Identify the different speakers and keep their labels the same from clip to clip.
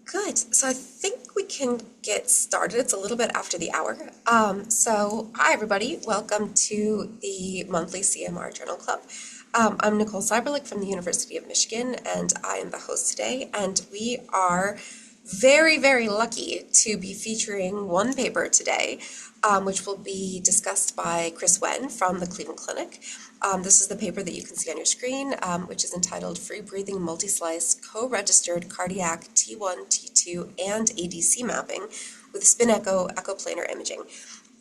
Speaker 1: Good. So I think we can get started. It's a little bit after the hour. Hi everybody. Welcome to the monthly CMR Journal Club. I'm Nicole Cyberlick from the University of Michigan, and I am the host today. And we are very, very lucky to be featuring one paper today, which will be discussed by Chris Wen from the Cleveland Clinic. This is the paper that you can see on your screen, which is entitled Free Breathing Multi-Slice Co-Registered Cardiac T1, T2, and ADC Mapping with Spin Echo Echoplanar Imaging.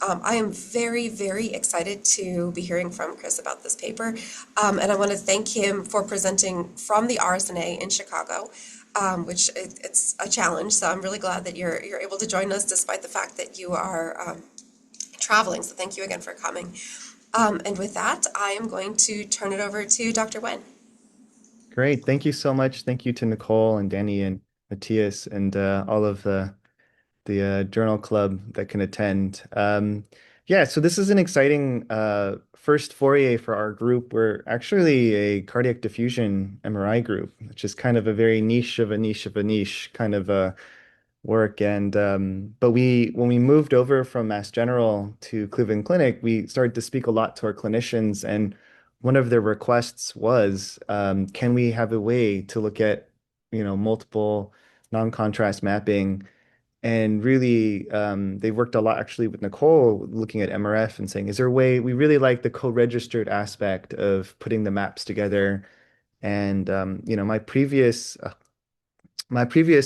Speaker 1: I am very, very excited to be hearing from Chris about this paper, and I want to thank him for presenting from the RSNA in Chicago, which it's a challenge. So I'm really glad that you're able to join us despite the fact that you are traveling. So thank you again for coming. And with that, I am going to turn it over to Dr. Wen.
Speaker 2: Great. Thank you so much. Thank you to Nicole and Danny and Matthias and all of the journal club that can attend. Yeah, so this is an exciting first foray for our group. We're actually a cardiac diffusion MRI group, which is kind of a very niche of a niche of a niche kind of work. And but we when we moved over from Mass General to Cleveland Clinic, we started to speak a lot to our clinicians, and one of their requests was, can we have a way to look at, multiple non-contrast mapping? And really, they worked a lot actually with Nicole looking at MRF and saying, is there a way we really like the co-registered aspect of putting the maps together? And my previous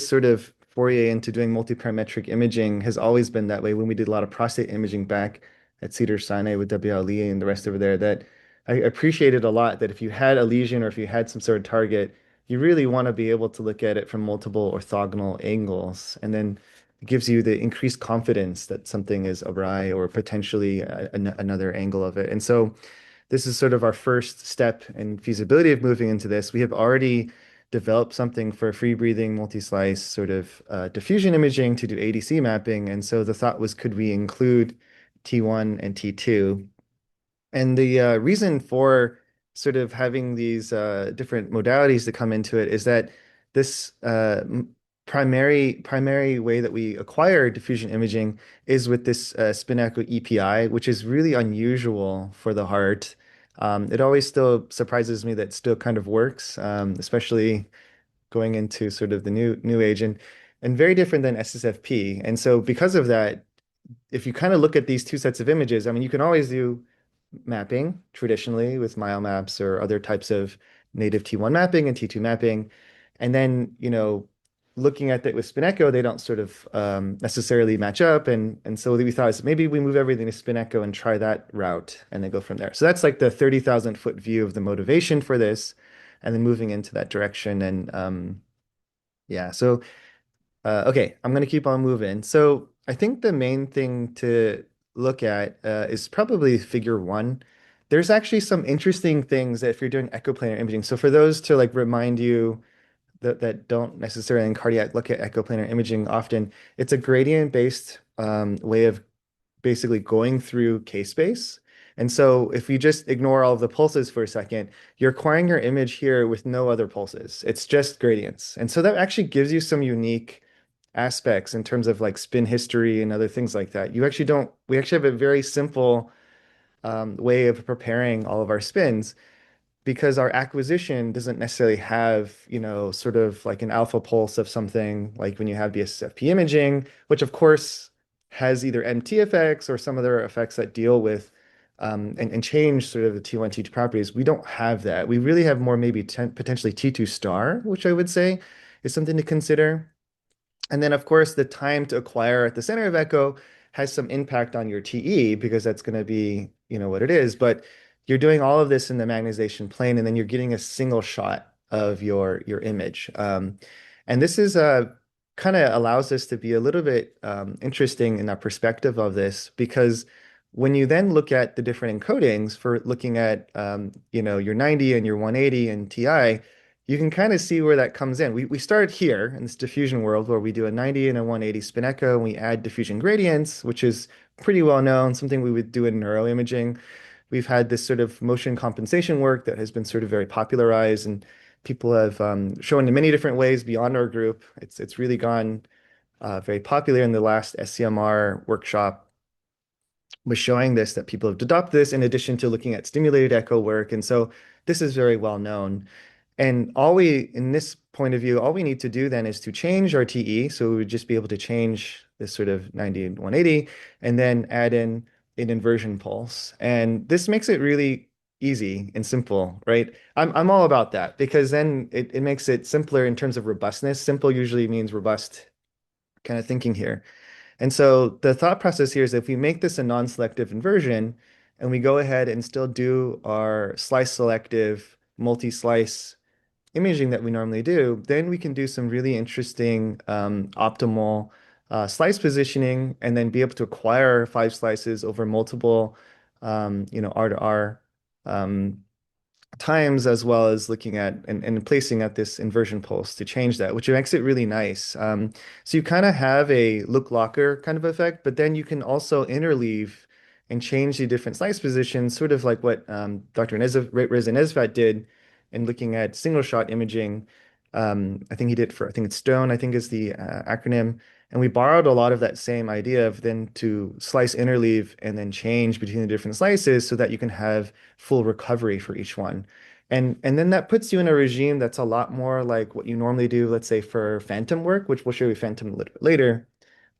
Speaker 2: sort of foray into doing multiparametric imaging has always been that way when we did a lot of prostate imaging back at Cedars-Sinai with W.L. Lee and the rest over there, that I appreciated a lot that if you had a lesion or if you had some sort of target, you really want to be able to look at it from multiple orthogonal angles. And then it gives you the increased confidence that something is awry or potentially another angle of it. And so this is sort of our first step in feasibility of moving into this. We have already developed something for free breathing, multi-slice sort of diffusion imaging to do ADC mapping. And so the thought was, could we include T1 and T2? And the reason for sort of having these different modalities to come into it is that this primary way that we acquire diffusion imaging is with this spin echo EPI, which is really unusual for the heart. It always still surprises me that it still kind of works, especially going into sort of the new age and very different than SSFP. And so because of that, if you kind of look at these two sets of images, I mean, you can always do mapping traditionally with MyoMaps or other types of native T1 mapping and T2 mapping. And then, looking at it with SpinEcho, they don't sort of necessarily match up. And so we thought maybe we move everything to SpinEcho and try that route and then go from there. So that's like the 30,000 foot view of the motivation for this and then moving into that direction. And yeah, so okay, I'm going to keep on moving. So I think the main thing to look at is probably figure one. There's actually some interesting things that if you're doing echoplanar imaging. So for those to like remind you that don't necessarily in cardiac look at echoplanar imaging often, it's a gradient-based way of basically going through K-space. And so if you just ignore all of the pulses for a second, you're acquiring your image here with no other pulses. It's just gradients. And so that actually gives you some unique aspects in terms of like spin history and other things like that. We actually have a very simple way of preparing all of our spins because our acquisition doesn't necessarily have, sort of like an alpha pulse of something like when you have the SFP imaging, which of course has either MT effects or some other effects that deal with and change sort of the T1, T2 properties. We don't have that. We really have more maybe potentially T2 star, which I would say is something to consider. And then, of course, the time to acquire at the center of echo has some impact on your TE because that's going to be, what it is. But you're doing all of this in the magnetization plane, and then you're getting a single shot of your image. And this is kind of allows us to be a little bit interesting in our perspective of this because when you then look at the different encodings for looking at, your 90 and your 180 and TI, you can kind of see where that comes in. We started here in this diffusion world where we do a 90 and a 180 spin echo and we add diffusion gradients, which is pretty well known, something we would do in neuroimaging. We've had this sort of motion compensation work that has been sort of very popularized. And People have shown in many different ways beyond our group. It's really gone very popular in the last SCMR workshop was showing this that people have adopted this in addition to looking at stimulated echo work. And so this is very well known. And in this point of view, all we need to do then is to change our TE. So we would just be able to change this sort of 90 and 180 and then add in an inversion pulse. And this makes it really easy and simple, right? I'm all about that because then it makes it simpler in terms of robustness. Simple usually means robust kind of thinking here. And so the thought process here is if we make this a non-selective inversion and we go ahead and still do our slice selective multi-slice imaging that we normally do, then we can do some really interesting optimal slice positioning and then be able to acquire 5 slices over multiple, R to R um, times, as well as looking at and placing at this inversion pulse to change that, which makes it really nice. So you kind of have a look locker kind of effect, but then you can also interleave and change the different slice positions, sort of like what Dr. Reza Nezvat did in looking at single shot imaging. I think he did for, I think it's STONE, I think is the acronym. And we borrowed a lot of that same idea of then to slice interleave and then change between the different slices so that you can have full recovery for each one. And then that puts you in a regime that's a lot more like what you normally do, let's say for phantom work, which we'll show you phantom a little bit later,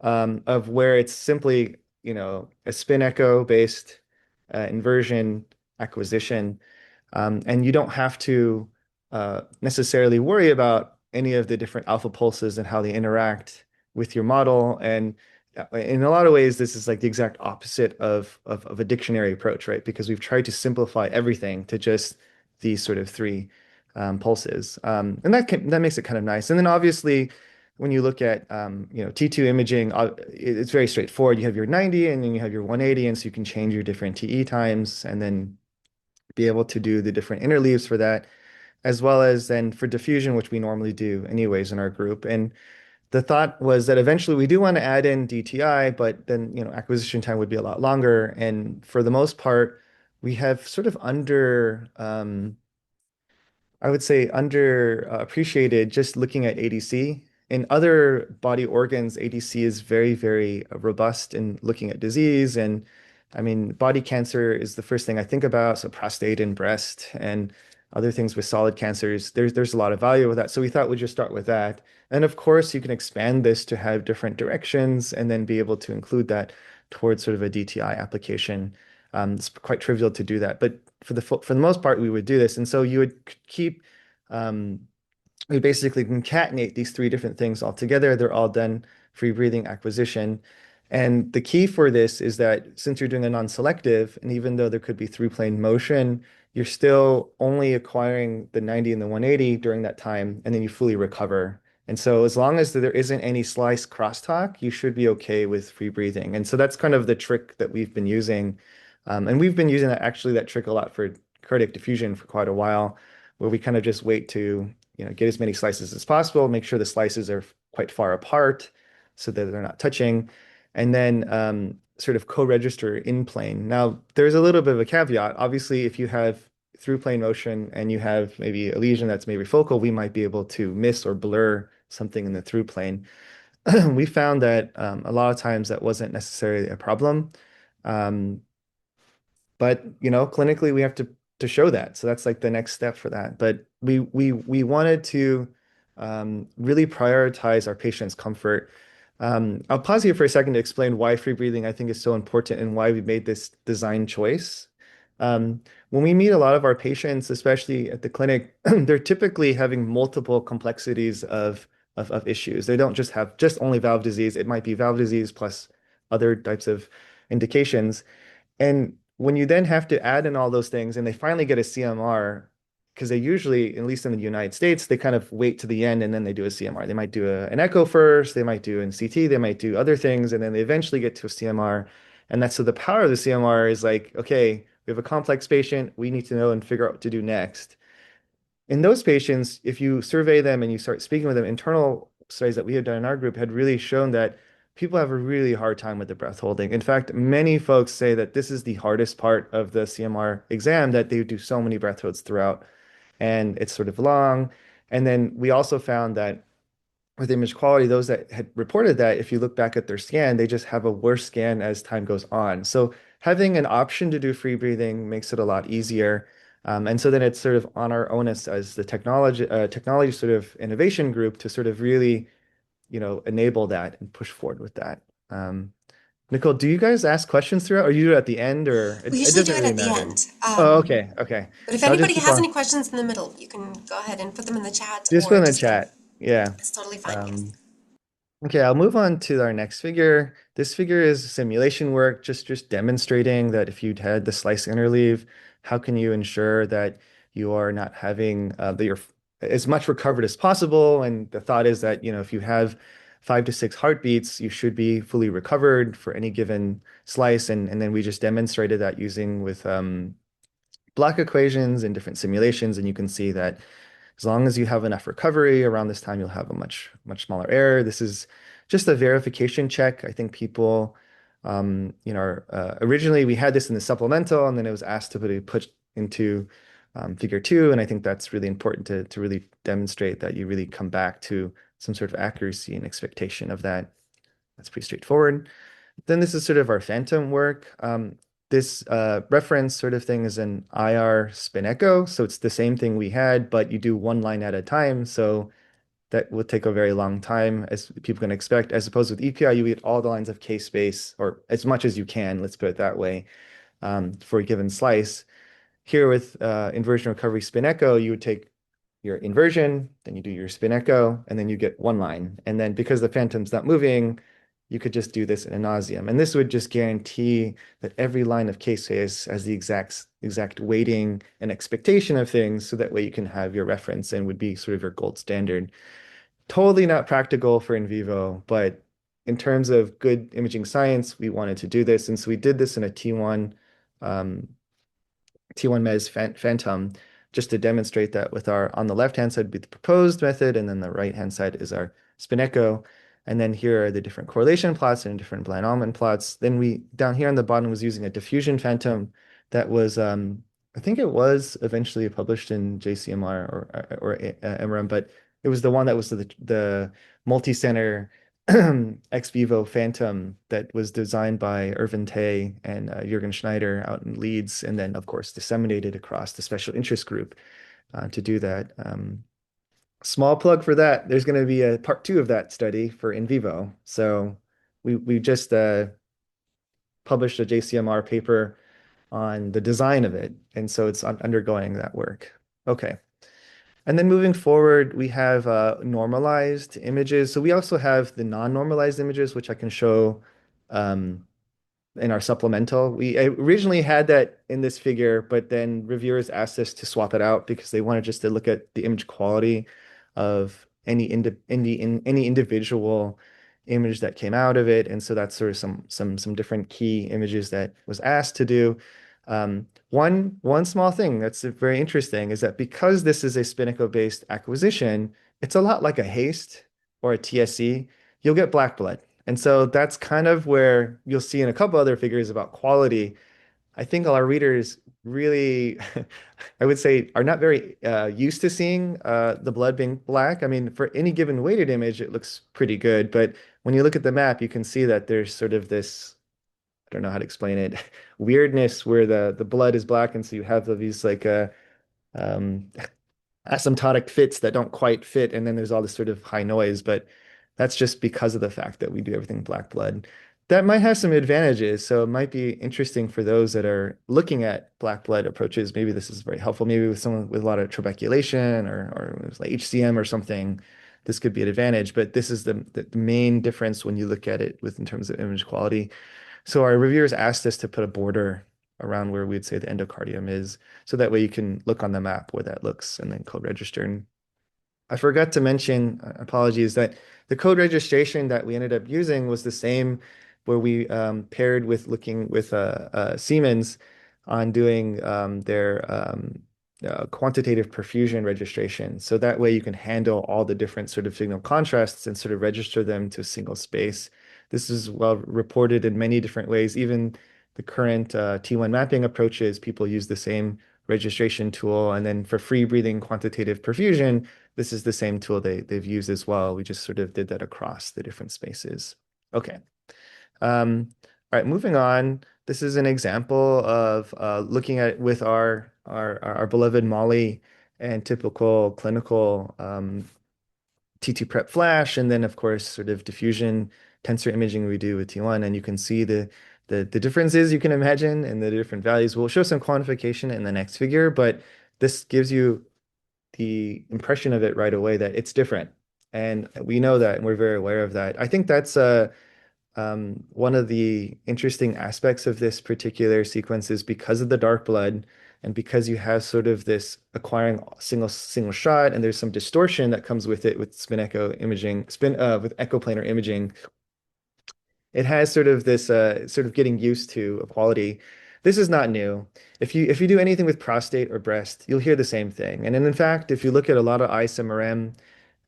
Speaker 2: of where it's simply, a spin echo based inversion acquisition. And you don't have to necessarily worry about any of the different alpha pulses and how they interact with your model. And in a lot of ways, this is like the exact opposite of a dictionary approach, right? Because we've tried to simplify everything to just these sort of three pulses. And that makes it kind of nice. And then obviously, when you look at T2 imaging, it's very straightforward. You have your 90 and then you have your 180, and so you can change your different TE times and then be able to do the different interleaves for that, as well as then for diffusion, which we normally do anyways in our group. And the thought was that eventually we do want to add in DTI, but then, acquisition time would be a lot longer. And for the most part, we have sort of I would say under appreciated just looking at ADC. In other body organs, ADC is very, very robust in looking at disease. And I mean, body cancer is the first thing I think about. So prostate and breast and other things with solid cancers, there's a lot of value with that. So we thought we'd just start with that. And of course, you can expand this to have different directions and then be able to include that towards sort of a DTI application. It's quite trivial to do that, but for the most part, we would do this. And so you would keep um, we basically concatenate these three different things all together. They're all done free breathing acquisition. And the key for this is that since you're doing a non-selective, and even though there could be through plane motion, you're still only acquiring the 90 and the 180 during that time, and then you fully recover. And so as long as there isn't any slice crosstalk, you should be okay with free breathing. And so that's kind of the trick that we've been using. And we've been using that trick a lot for cardiac diffusion for quite a while, where we kind of just wait to get as many slices as possible, make sure the slices are quite far apart so that they're not touching, and then sort of co-register in plane. Now, there's a little bit of a caveat. Obviously, if you have through plane motion and you have maybe a lesion that's maybe focal, we might be able to miss or blur something in the through plane. We found that a lot of times that wasn't necessarily a problem. Um, but clinically we have to show that. So that's like the next step for that. But we wanted to really prioritize our patients' comfort. I'll pause here for a second to explain why free breathing I think is so important and why we made this design choice. When we meet a lot of our patients, especially at the clinic, they're typically having multiple complexities of issues. They don't just have just only valve disease. It might be valve disease plus other types of indications. And when you then have to add in all those things and they finally get a CMR, because they usually, at least in the United States, they kind of wait to the end and then they do a CMR. They might do an echo first, they might do an CT, they might do other things, and then they eventually get to a CMR. And that's so the power of the CMR is like, okay, we have a complex patient, we need to know and figure out what to do next. In those patients, if you survey them and you start speaking with them, internal studies that we had done in our group had really shown that people have a really hard time with the breath holding. In fact, many folks say that this is the hardest part of the CMR exam, that they do so many breath holds throughout. and it's sort of long. And then we also found that with image quality, those that had reported that, if you look back at their scan, they just have a worse scan as time goes on. So having an option to do free breathing makes it a lot easier. And so then it's sort of on our onus as the technology sort of innovation group to sort of really, enable that and push forward with that. Um, Nicole, do you guys ask questions throughout, or you do it at the end, or
Speaker 1: We
Speaker 2: it
Speaker 1: usually do
Speaker 2: doesn't
Speaker 1: it
Speaker 2: really
Speaker 1: at the
Speaker 2: matter?
Speaker 1: end.
Speaker 2: Oh, okay, okay.
Speaker 1: But if
Speaker 2: So I'll just
Speaker 1: anybody
Speaker 2: keep
Speaker 1: has
Speaker 2: on.
Speaker 1: any questions in the middle, you can go ahead and put them in the chat
Speaker 2: Just put
Speaker 1: or
Speaker 2: in the
Speaker 1: just go.
Speaker 2: chat. Yeah.
Speaker 1: It's totally fine, yes.
Speaker 2: Um, Okay, I'll move on to our next figure. This figure is simulation work, just demonstrating that if you'd had the slice interleave, how can you ensure that you are not having that you're as much recovered as possible? And the thought is that, if you have 5 to 6 heartbeats, you should be fully recovered for any given slice. And then we just demonstrated that using with block equations and different simulations, and you can see that as long as you have enough recovery around this time, you'll have a much smaller error. This is just a verification check. I think people, originally we had this in the supplemental, and then it was asked to be put into figure two. And I think that's really important to really demonstrate that you really come back to some sort of accuracy and expectation of that. That's pretty straightforward. Then this is sort of our phantom work. This reference sort of thing is an IR spin echo. So it's the same thing we had, but you do one line at a time. So that will take a very long time, as people can expect. As opposed with EPI, you get all the lines of K space, or as much as you can, let's put it that way, for a given slice. Here with inversion recovery spin echo, you would take your inversion, then you do your spin echo, and then you get one line. And then because the phantom's not moving, you could just do this in a nauseum. And this would just guarantee that every line of case space has the exact weighting and expectation of things, so that way you can have your reference and would be sort of your gold standard. Totally not practical for in vivo, but in terms of good imaging science, we wanted to do this. And so we did this in a T1 um, T1 Mes Phantom, just to demonstrate that with our, on the left-hand side would be the proposed method, and then the right-hand side is our spin echo. And then here are the different correlation plots and different blind almond plots. Then we, down here on the bottom, was using a diffusion phantom that was, I think it was eventually published in JCMR or MRM, but it was the one that was the multi-center ex vivo phantom that was designed by Irvin Tay and Jürgen Schneider out in Leeds, and then, of course, disseminated across the special interest group to do that. Small plug for that. There's going to be a part two of that study for in vivo. So we just published a JCMR paper on the design of it, and so it's undergoing that work. Okay. And then moving forward, we have normalized images. So we also have the non-normalized images, which I can show um, in our supplemental. We originally had that in this figure, but then reviewers asked us to swap it out because they wanted just to look at the image quality of any individual image that came out of it. And so that's sort of some different key images that was asked to do. One small thing that's very interesting is that because this is a Spinnaker-based acquisition, it's a lot like a HASTE or a TSE. You'll get black blood. And so that's kind of where you'll see in a couple other figures about quality. I think our readers really, I would say, are not very used to seeing the blood being black. I mean, for any given weighted image, it looks pretty good. But when you look at the map, you can see that there's sort of this, I don't know how to explain it, weirdness where the blood is black. And so you have these like um, asymptotic fits that don't quite fit, and then there's all this sort of high noise, but that's just because of the fact that we do everything black blood. That might have some advantages, so it might be interesting for those that are looking at black blood approaches. Maybe this is very helpful. Maybe with someone with a lot of trabeculation or it was like HCM or something, this could be an advantage. But this is the main difference when you look at it with in terms of image quality. So our reviewers asked us to put a border around where we'd say the endocardium is, so that way you can look on the map where that looks and then code register. And I forgot to mention, apologies, that the code registration that we ended up using was the same where we paired with looking with Siemens on doing their quantitative perfusion registration. So that way you can handle all the different sort of signal contrasts and sort of register them to a single space. This is well reported in many different ways. Even the current T1 mapping approaches, people use the same registration tool. And then for free breathing quantitative perfusion, this is the same tool they've used as well. We just sort of did that across the different spaces. Okay. All right, moving on. This is an example of looking at with our beloved Molly and typical clinical T2 prep flash, and then of course sort of diffusion tensor imaging we do with T1, and you can see the differences you can imagine and the different values. We'll show some quantification in the next figure, but this gives you the impression of it right away that it's different. And we know that, and we're very aware of that. I think that's one of the interesting aspects of this particular sequence is because of the dark blood and because you have sort of this acquiring single shot and there's some distortion that comes with it with spin echo imaging, with echoplanar imaging. It has sort of this sort of getting used to a quality. This is not new. If you do anything with prostate or breast, you'll hear the same thing. And then in fact, if you look at a lot of ISMRM,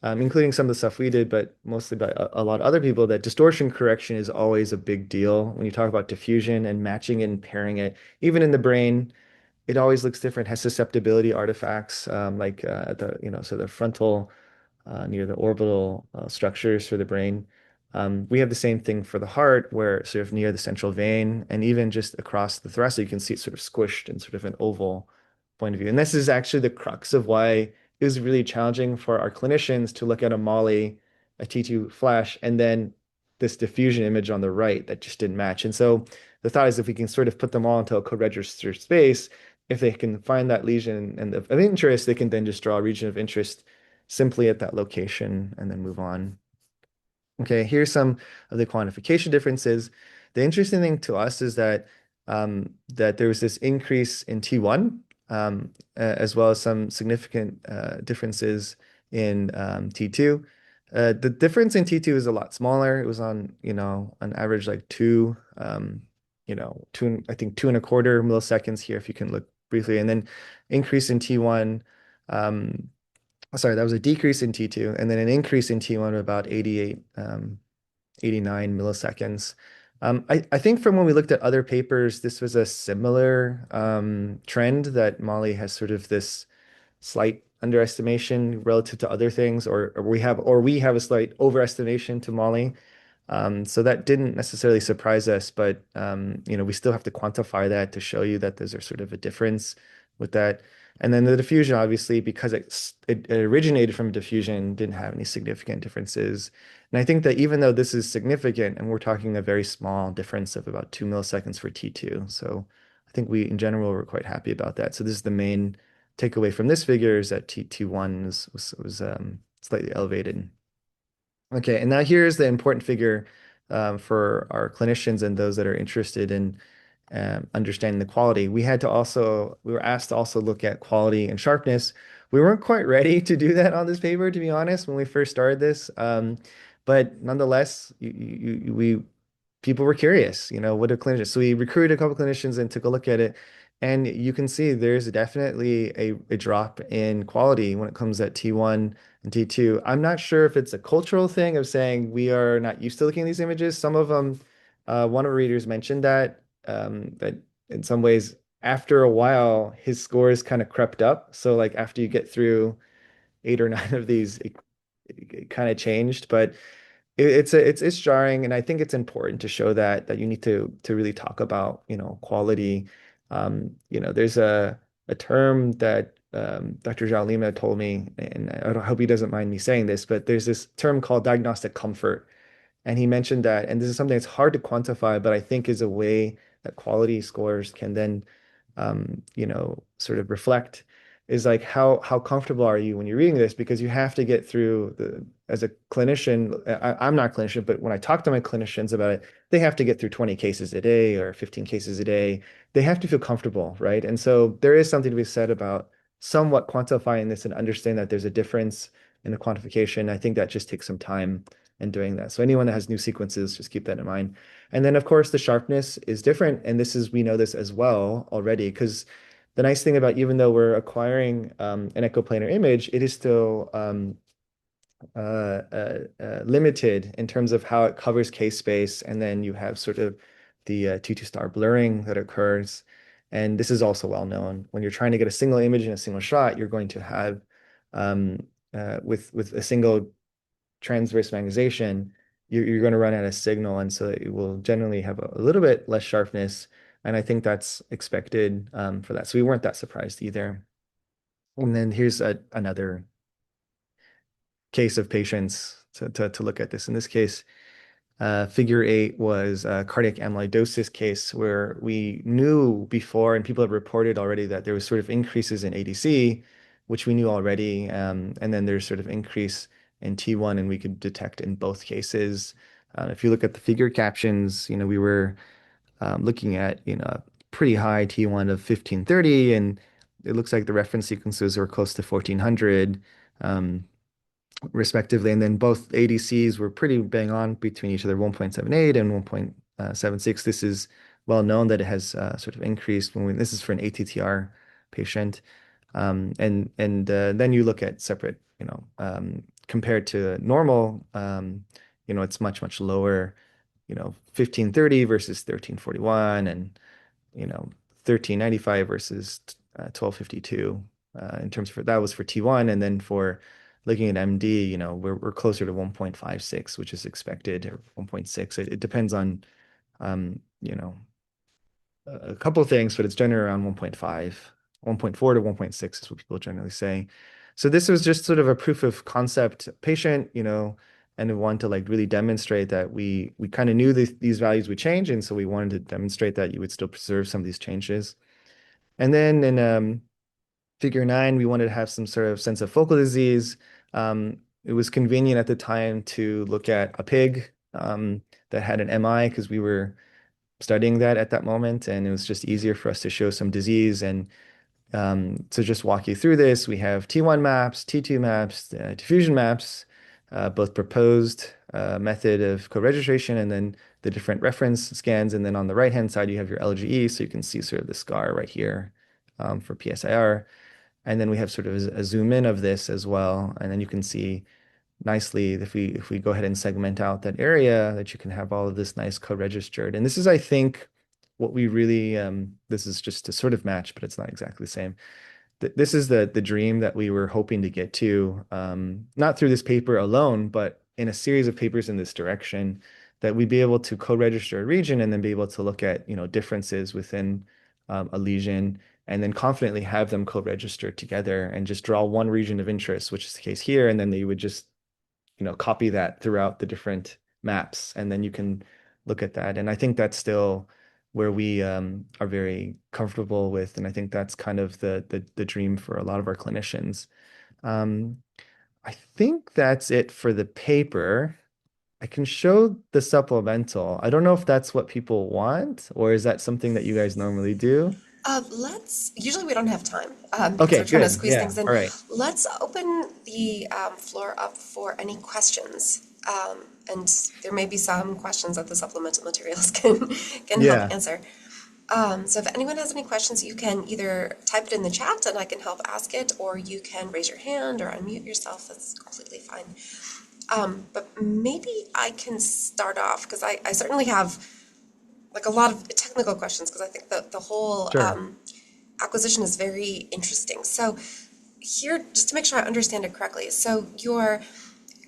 Speaker 2: including some of the stuff we did, but mostly by a lot of other people, that distortion correction is always a big deal when you talk about diffusion and matching it and pairing it. Even in the brain, it always looks different, has susceptibility artifacts, like at the, so the frontal near the orbital structures for the brain. We have the same thing for the heart, where sort of near the central vein and even just across the thoracic, you can see it sort of squished in sort of an oval point of view. And this is actually the crux of why it was really challenging for our clinicians to look at a Molly, a T2 flash, and then this diffusion image on the right that just didn't match. And so the thought is if we can sort of put them all into a co-register space, if they can find that lesion and of interest, they can then just draw a region of interest simply at that location and then move on. Okay, here's some of the quantification differences. The interesting thing to us is that there was this increase in T1, as well as some significant differences in T2. The difference in T2 is a lot smaller. It was on average like I think 2.25 milliseconds here, if you can look briefly, and then increase in T1. Sorry, that was a decrease in T2 and then an increase in T1 of about 89 milliseconds. I think from when we looked at other papers, this was a similar trend that Molly has sort of this slight underestimation relative to other things, or we have a slight overestimation to Molly. So that didn't necessarily surprise us, but we still have to quantify that to show you that there's a sort of a difference with that. And then the diffusion, obviously, because it originated from diffusion, didn't have any significant differences. And I think that even though this is significant, and we're talking a very small difference of about 2 milliseconds for T2, so I think we, in general, were quite happy about that. So this is the main takeaway from this figure is that T1 was slightly elevated. Okay, and now here's the important figure for our clinicians and those that are interested in understanding the quality. We were asked to also look at quality and sharpness. We weren't quite ready to do that on this paper, to be honest, when we first started this. But nonetheless, people were curious, what are clinicians? So we recruited a couple clinicians and took a look at it. And you can see there's definitely a drop in quality when it comes at T1 and T2. I'm not sure if it's a cultural thing of saying we are not used to looking at these images. Some of them, one of our readers mentioned that in some ways, after a while, his scores kind of crept up. So like after you get through 8 or 9 of these, it kind of changed. But it's jarring, and I think it's important to show that you need to really talk about quality. There's a term that Dr. Zhao Lima told me, and I hope he doesn't mind me saying this, but there's this term called diagnostic comfort, and he mentioned that, and this is something that's hard to quantify, but I think is a way that quality scores can then sort of reflect is like how comfortable are you when you're reading this? Because you have to get through as a clinician, I'm not a clinician, but when I talk to my clinicians about it, they have to get through 20 cases a day or 15 cases a day. They have to feel comfortable, right? And so there is something to be said about somewhat quantifying this and understand that there's a difference in the quantification. I think that just takes some time in doing that. So anyone that has new sequences, just keep that in mind. And then of course the sharpness is different. And we know this as well already, because the nice thing about even though we're acquiring an echoplanar image, it is still limited in terms of how it covers case space. And then you have sort of the T2 star blurring that occurs. And this is also well known. When you're trying to get a single image in a single shot, you're going to have um, with a single transverse magnetization, you're going to run out of signal, and so it will generally have a little bit less sharpness. And I think that's expected for that. So we weren't that surprised either. And then here's another case of patients to look at this. In this case, figure eight was a cardiac amyloidosis case where we knew before, and people have reported already that there was sort of increases in ADC, which we knew already, and then there's sort of increase in T1, and we could detect in both cases. If you look at the figure captions, we were looking at pretty high T1 of 1530, and it looks like the reference sequences were close to 1400. Respectively. And then both ADCs were pretty bang on between each other, 1.78 and 1.76. This is well known that it has sort of increased this is for an ATTR patient. And then you look at separate, compared to normal, it's much, much lower, 1530 versus 1341 and, 1395 versus 1252 in terms of that was for T1. And then for looking at MD, we're closer to 1.56, which is expected, or 1.6. It depends on, a couple of things, but it's generally around 1.5, 1.4 to 1.6 is what people generally say. So this was just sort of a proof of concept patient, and we wanted to like really demonstrate that we kind of knew these values would change, and so we wanted to demonstrate that you would still preserve some of these changes. And then in figure nine, we wanted to have some sort of sense of focal disease. It was convenient at the time to look at a pig that had an MI because we were studying that at that moment, and it was just easier for us to show some disease. And to just walk you through this, we have T1 maps, T2 maps, diffusion maps, both proposed method of co-registration, and then the different reference scans. And then on the right-hand side, you have your LGE, so you can see sort of the scar right here for PSIR. And then we have sort of a zoom in of this as well. And then you can see nicely if we go ahead and segment out that area that you can have all of this nice co-registered. And this is, I think, what we really this is just to sort of match, but it's not exactly the same. This is the dream that we were hoping to get to, not through this paper alone, but in a series of papers in this direction, that we'd be able to co-register a region and then be able to look at differences within a lesion and then confidently have them co-register together and just draw one region of interest, which is the case here, and then they would just copy that throughout the different maps, and then you can look at that. And I think that's still where we are very comfortable with, and I think that's kind of the dream for a lot of our clinicians. Um, I think that's it for the paper. I can show the supplemental. I don't know if that's what people want, or is that something that you guys normally do?
Speaker 1: Usually we don't have time because
Speaker 2: Okay,
Speaker 1: we're trying to
Speaker 2: good.
Speaker 1: squeeze
Speaker 2: Yeah.
Speaker 1: things in.
Speaker 2: All right.
Speaker 1: Let's open the floor up for any questions. And there may be some questions that the supplemental materials can help
Speaker 2: Yeah.
Speaker 1: answer. So if anyone has any questions, you can either type it in the chat and I can help ask it, or you can raise your hand or unmute yourself. That's completely fine. But maybe I can start off because I certainly have like a lot of technical questions because I think the whole
Speaker 2: Sure.
Speaker 1: acquisition is very interesting. So here, just to make sure I understand it correctly, so you're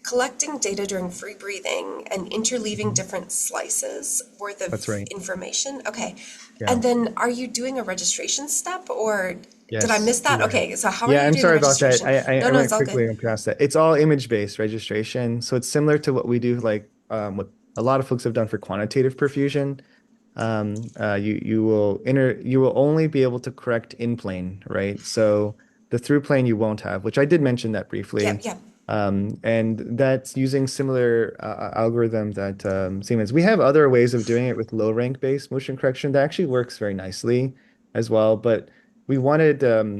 Speaker 1: collecting data during free breathing and interleaving
Speaker 2: Mhm.
Speaker 1: different slices worth
Speaker 2: That's
Speaker 1: of
Speaker 2: right.
Speaker 1: information. Okay.
Speaker 2: Yeah.
Speaker 1: And then are you doing a registration step or did I
Speaker 2: Yes,
Speaker 1: miss
Speaker 2: we
Speaker 1: that?
Speaker 2: are.
Speaker 1: Okay, so how are
Speaker 2: Yeah,
Speaker 1: you
Speaker 2: I'm
Speaker 1: doing the
Speaker 2: sorry about that.
Speaker 1: registration?
Speaker 2: I,
Speaker 1: No,
Speaker 2: I
Speaker 1: no, it's
Speaker 2: went
Speaker 1: all good.
Speaker 2: quickly past that. It's all image-based registration. So it's similar to what we do, like what a lot of folks have done for quantitative perfusion. You will only be able to correct in plane, right? So the through plane you won't have, which I did mention that
Speaker 1: Yep,
Speaker 2: briefly.
Speaker 1: yep.
Speaker 2: And that's using similar algorithm that Siemens. We have other ways of doing it with low rank based motion correction that actually works very nicely as well. But we wanted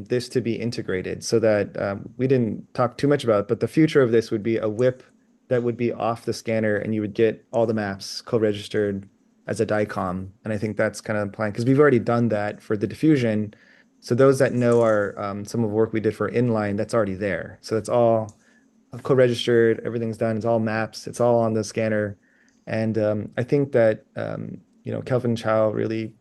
Speaker 2: this to be integrated so that we didn't talk too much about it, but the future of this would be a whip that would be off the scanner and you would get all the maps co-registered as a DICOM. And I think that's kind of the plan because we've already done that for the diffusion. So those that know our some of the work we did for inline, that's already there. So that's all co-registered, everything's done, it's all maps, it's all on the scanner. And I think that Kelvin Chow really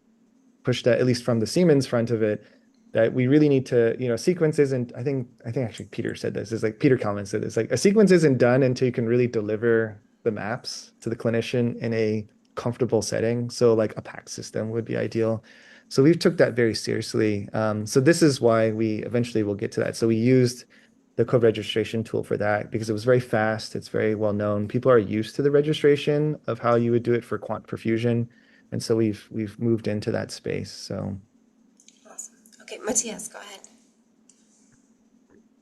Speaker 2: pushed that, at least from the Siemens front of it, that we really need to, sequence isn't, I think actually Peter said this, is like Peter Kalman said this, like a sequence isn't done until you can really deliver the maps to the clinician in a comfortable setting. So like a PACS system would be ideal. So we took that very seriously. So this is why we eventually will get to that. So we used the co-registration tool for that because it was very fast. It's very well known. People are used to the registration of how you would do it for quant perfusion. And so we've moved into that space. So
Speaker 1: Awesome. Okay, Matthias, go ahead.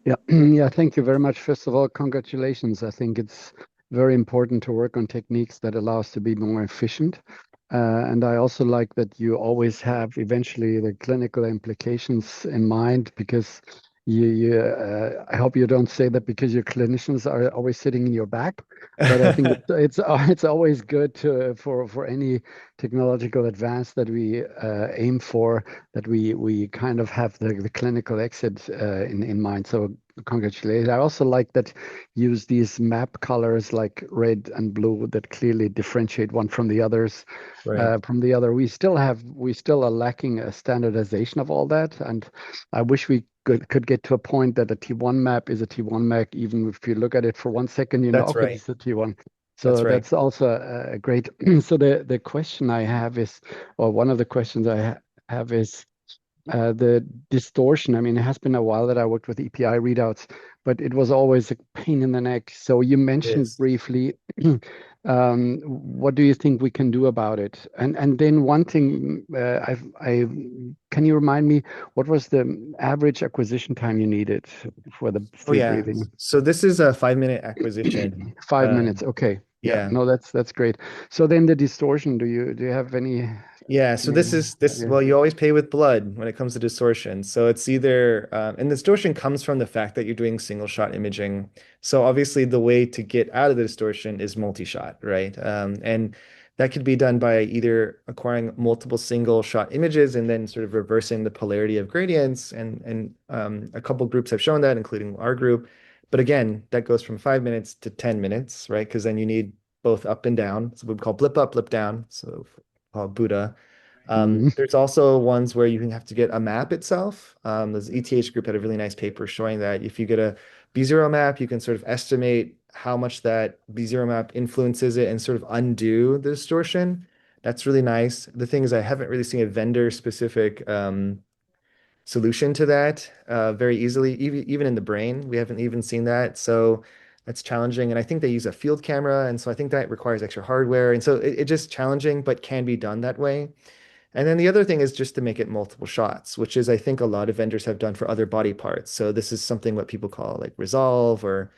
Speaker 3: Yeah, yeah, thank you very much. First of all, congratulations. I think it's very important to work on techniques that allow us to be more efficient. And I also like that you always have eventually the clinical implications in mind because I hope you don't say that because your clinicians are always sitting in your back, but I think it's always good to for any technological advance that we aim for, that we kind of have the clinical exit in mind. So congratulations. I also like that use these map colors like red and blue that clearly differentiate one from the others.
Speaker 2: right.
Speaker 3: From the other, we still are lacking a standardization of all that, and I wish we could get to a point that a T1 map is a T1 map, even if you look at it for 1 second, you know,
Speaker 2: That's
Speaker 3: okay,
Speaker 2: right.
Speaker 3: this is a T1.
Speaker 2: That's
Speaker 3: So
Speaker 2: right.
Speaker 3: that's also a great. So the question I have is, or one of the questions I have is the distortion. I mean, it has been a while that I worked with EPI readouts, but it was always a pain in the neck. So you
Speaker 2: It
Speaker 3: mentioned
Speaker 2: is.
Speaker 3: briefly, what do you think we can do about it? And then one thing, I can you remind me what was the average acquisition time you needed for the
Speaker 2: Oh
Speaker 3: sleep
Speaker 2: yeah.
Speaker 3: breathing?
Speaker 2: So this is a 5 minute acquisition.
Speaker 3: 5 minutes. Okay. Yeah.
Speaker 2: Yeah.
Speaker 3: No, that's great. So then the distortion. Do you have
Speaker 2: Yeah, so
Speaker 3: any
Speaker 2: this is this,
Speaker 3: idea?
Speaker 2: well, you always pay with blood when it comes to distortion. So it's either, and distortion comes from the fact that you're doing single shot imaging. So obviously the way to get out of the distortion is multi-shot, right? And that could be done by either acquiring multiple single shot images and then sort of reversing the polarity of gradients. And a couple groups have shown that, including our group. But again, that goes from 5 minutes to 10 minutes, right? Because then you need both up and down. So we call blip up, blip down. So called Buddha.
Speaker 3: Mm,
Speaker 2: There's also ones where you have to get a map itself. This ETH group had a really nice paper showing that if you get a B0 map, you can sort of estimate how much that B0 map influences it and sort of undo the distortion. That's really nice. The thing is, I haven't really seen a vendor-specific solution to that very easily, even in the brain. We haven't even seen that. So that's challenging. And I think they use a field camera. And so I think that requires extra hardware. And so it's just challenging, but can be done that way. And then the other thing is just to make it multiple shots, which is I think a lot of vendors have done for other body parts. So this is something what people call like resolve or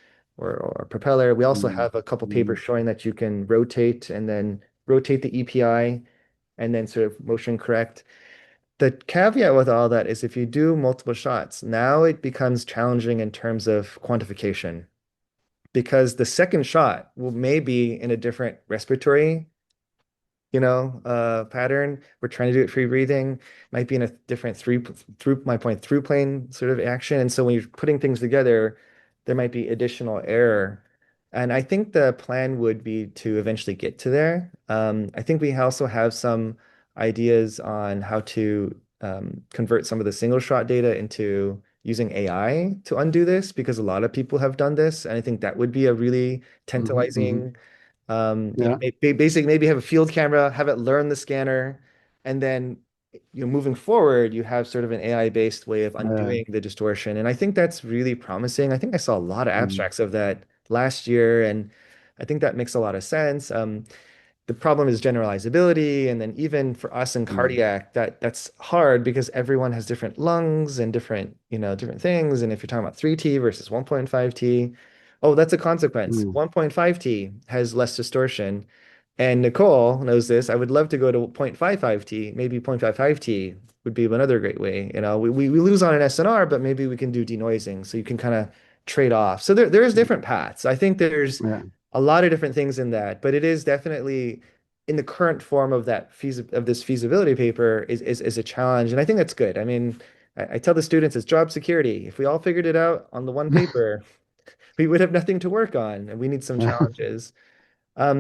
Speaker 2: propeller. We also
Speaker 3: mm,
Speaker 2: have a couple papers
Speaker 3: mm,
Speaker 2: showing that you can rotate and then rotate the EPI and then sort of motion correct. The caveat with all that is if you do multiple shots, now it becomes challenging in terms of quantification because the second shot will maybe in a different respiratory pattern. We're trying to do it free breathing, might be in a different through my point through plane sort of action. And so when you're putting things together, there might be additional error. And I think the plan would be to eventually get to there. I think we also have some ideas on how to convert some of the single shot data into using AI to undo this because a lot of people have done this. And I think that would be a really
Speaker 3: mhm, mhm.
Speaker 2: tantalizing
Speaker 3: Yeah.
Speaker 2: basically maybe have a field camera, have it learn the scanner, and then moving forward, you have sort of an AI-based way of
Speaker 3: Yeah.
Speaker 2: undoing the distortion. And I think that's really promising. I think I saw a lot of
Speaker 3: Mm,
Speaker 2: abstracts of that last year, and I think that makes a lot of sense. The problem is generalizability, and then even for us in
Speaker 3: mm,
Speaker 2: cardiac, that's hard because everyone has different lungs and different things. And if you're talking about 3T versus 1.5T, oh, that's a consequence.
Speaker 3: mm.
Speaker 2: 1.5T has less distortion. And Nicole knows this. I would love to go to 0.55T. Maybe 0.55T would be another great way. We lose on an SNR, but maybe we can do denoising. So you can kind of trade off. So there's different paths. I think there's
Speaker 3: Yeah.
Speaker 2: a lot of different things in that, but it is definitely in the current form of this feasibility paper is a challenge. And I think that's good. I mean, I tell the students it's job security. If we all figured it out on the one paper, we would have nothing to work on, and we need some challenges.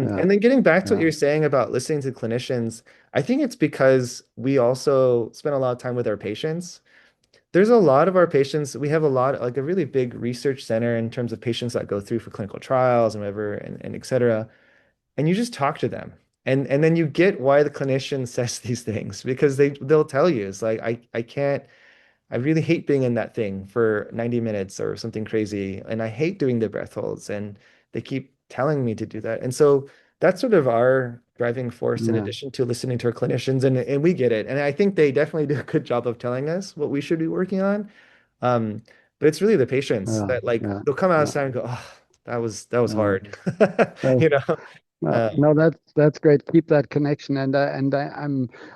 Speaker 3: Yeah,
Speaker 2: And then getting back to what
Speaker 3: yeah,
Speaker 2: you're saying about listening to clinicians, I think it's because we also spend a lot of time with our patients. There's a lot of our patients, we have a lot, like a really big research center in terms of patients that go through for clinical trials and whatever, and et cetera. And you just talk to them. And then you get why the clinician says these things because they'll tell you it's like I can't I really hate being in that thing for 90 minutes or something crazy. And I hate doing the breath holds. And they keep telling me to do that. And so that's sort of our driving force in
Speaker 3: yeah,
Speaker 2: addition to listening to our clinicians. And we get it. And I think they definitely do a good job of telling us what we should be working on. Um, but it's really the patients
Speaker 3: yeah,
Speaker 2: that like
Speaker 3: yeah,
Speaker 2: they'll come
Speaker 3: yeah,
Speaker 2: outside and go, oh, that was
Speaker 3: yeah.
Speaker 2: hard.
Speaker 3: So,
Speaker 2: You know?
Speaker 3: well,
Speaker 2: Um,
Speaker 3: no, that's great. Keep that connection, and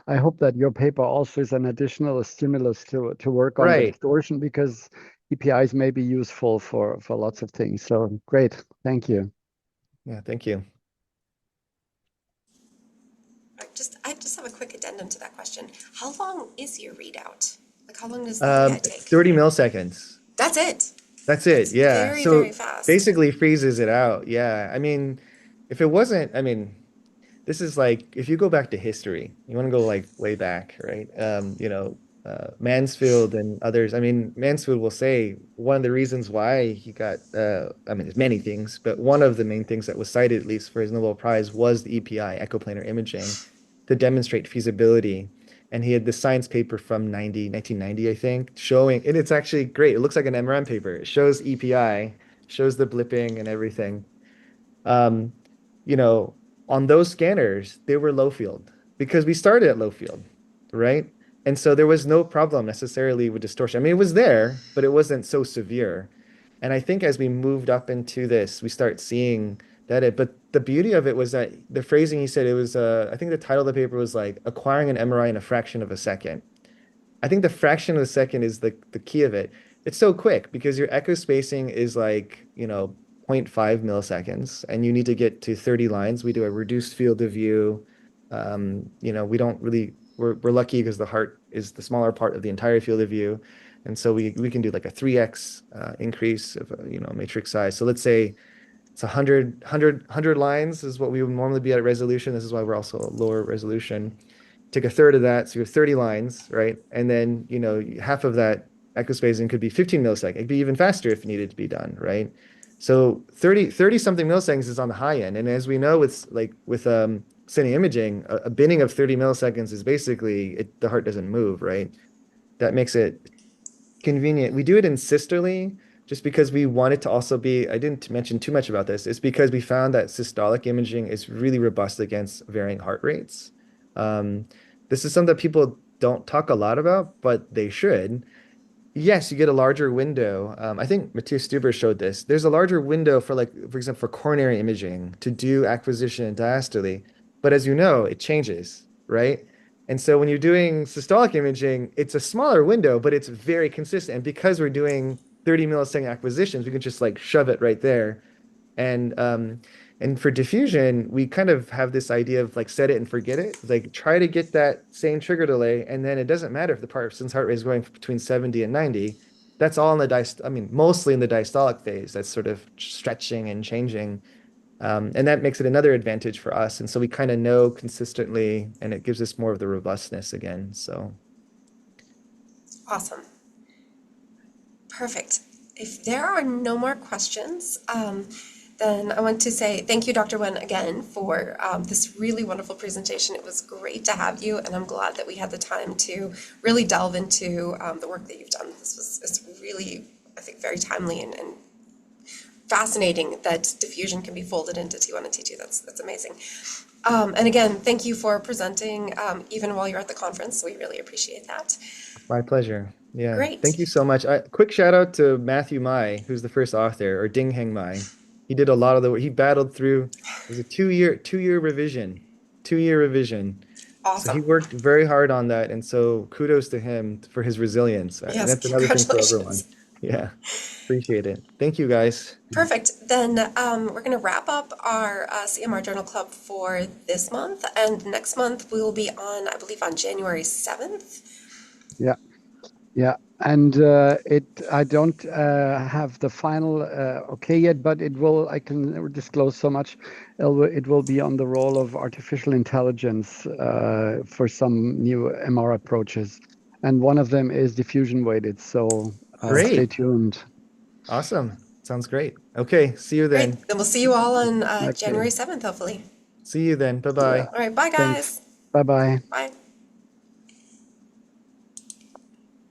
Speaker 3: I hope that your paper also is an additional stimulus to work on the
Speaker 2: right.
Speaker 3: distortion because EPIs may be useful for lots of things. So great, thank you.
Speaker 2: Yeah, thank you.
Speaker 1: I just have a quick addendum to that question. How long is your readout? Like, how long does the EPI take?
Speaker 2: 30 milliseconds.
Speaker 1: That's it.
Speaker 2: That's it.
Speaker 1: That's
Speaker 2: Yeah.
Speaker 1: very, very
Speaker 2: So
Speaker 1: fast.
Speaker 2: basically freezes it out. Yeah. I mean, if it wasn't, I mean, this is like if you go back to history, you want to go like way back, right? Mansfield and others. I mean, Mansfield will say one of the reasons why he got, I mean, there's many things, but one of the main things that was cited, at least for his Nobel Prize, was the EPI, echoplanar imaging, to demonstrate feasibility. And he had this science paper from 1990, I think, showing, and it's actually great. It looks like an MRM paper. It shows EPI, shows the blipping and everything. Um, you know, on those scanners, they were low field because we started at low field, right? And so there was no problem necessarily with distortion. I mean, it was there, but it wasn't so severe. And I think as we moved up into this, we start seeing but the beauty of it was that the phrasing he said it was, I think the title of the paper was like acquiring an MRI in a fraction of a second. I think the fraction of a second is the key of it. It's so quick because your echo spacing is like, you know, zero point 0.5 milliseconds and you need to get to 30 lines. We do a reduced field of view. We don't really we're lucky because the heart is the smaller part of the entire field of view. And so we can do like a 3x increase of matrix size. So let's say it's 100 lines is what we would normally be at resolution. This is why we're also lower resolution. Take a third of that, so you have 30 lines, right? And then, half of that echo spacing could be 15 milliseconds. It'd be even faster if it needed to be done, right? So 30 something milliseconds is on the high end. And as we know, with cine imaging, a binning of 30 milliseconds is basically the heart doesn't move, right? That makes it convenient. We do it in systole just because we want it to also be, I didn't mention too much about this. It's because we found that systolic imaging is really robust against varying heart rates. Um, this is something that people don't talk a lot about, but they should. Yes, you get a larger window. I think Matthias Stuber showed this. There's a larger window for like, for example, for coronary imaging to do acquisition and diastole. But as you know, it changes, right? And so when you're doing systolic imaging, it's a smaller window, but it's very consistent. And because we're doing 30 millisecond acquisitions, we can just like shove it right there. And for diffusion, we kind of have this idea of like set it and forget it. Like try to get that same trigger delay, and then it doesn't matter if the person's heart rate is going between 70 and 90. That's all in the I mean, mostly in the diastolic phase. That's sort of stretching and changing. And that makes it another advantage for us. And so we kind of know consistently, and it gives us more of the robustness again. So
Speaker 1: Awesome. Perfect. If there are no more questions, then I want to say thank you, Dr. Wen, again for this really wonderful presentation. It was great to have you, and I'm glad that we had the time to really delve into the work that you've done. This was it's really, I think, very timely and fascinating that diffusion can be folded into T1 and T2. That's amazing. And again, thank you for presenting even while you're at the conference. We really appreciate that.
Speaker 2: my pleasure. Yeah. Thank
Speaker 1: Great.
Speaker 2: you so much. Quick shout out to Matthew Mai, who's the first author, or Ding Heng Mai. He did a lot of the work. He battled through, it was a two-year revision, 2-year revision. So he
Speaker 1: Awesome.
Speaker 2: worked very hard on that. And so kudos to him for his resilience. And
Speaker 1: Yes,
Speaker 2: that's another thing for everyone.
Speaker 1: congratulations.
Speaker 2: Yeah. Appreciate it. Thank you guys.
Speaker 1: Perfect. Then we're going to wrap up our CMR Journal Club for this month. And next month we will be on, I believe, on January 7th.
Speaker 3: Yeah. Yeah, and I don't have the final okay yet, but it will. I can disclose so much. It will be on the role of artificial intelligence for some new MR approaches, and one of them is diffusion weighted. So stay
Speaker 2: Great.
Speaker 3: tuned.
Speaker 2: Awesome. Sounds great. Okay, see you then.
Speaker 1: Great. Then we'll see you all on
Speaker 3: Okay,
Speaker 1: January 7th, hopefully.
Speaker 2: See you then.
Speaker 3: yeah.
Speaker 2: Bye-bye.
Speaker 1: All right. Bye,
Speaker 3: Thanks.
Speaker 1: guys.
Speaker 3: Bye bye.
Speaker 1: Bye.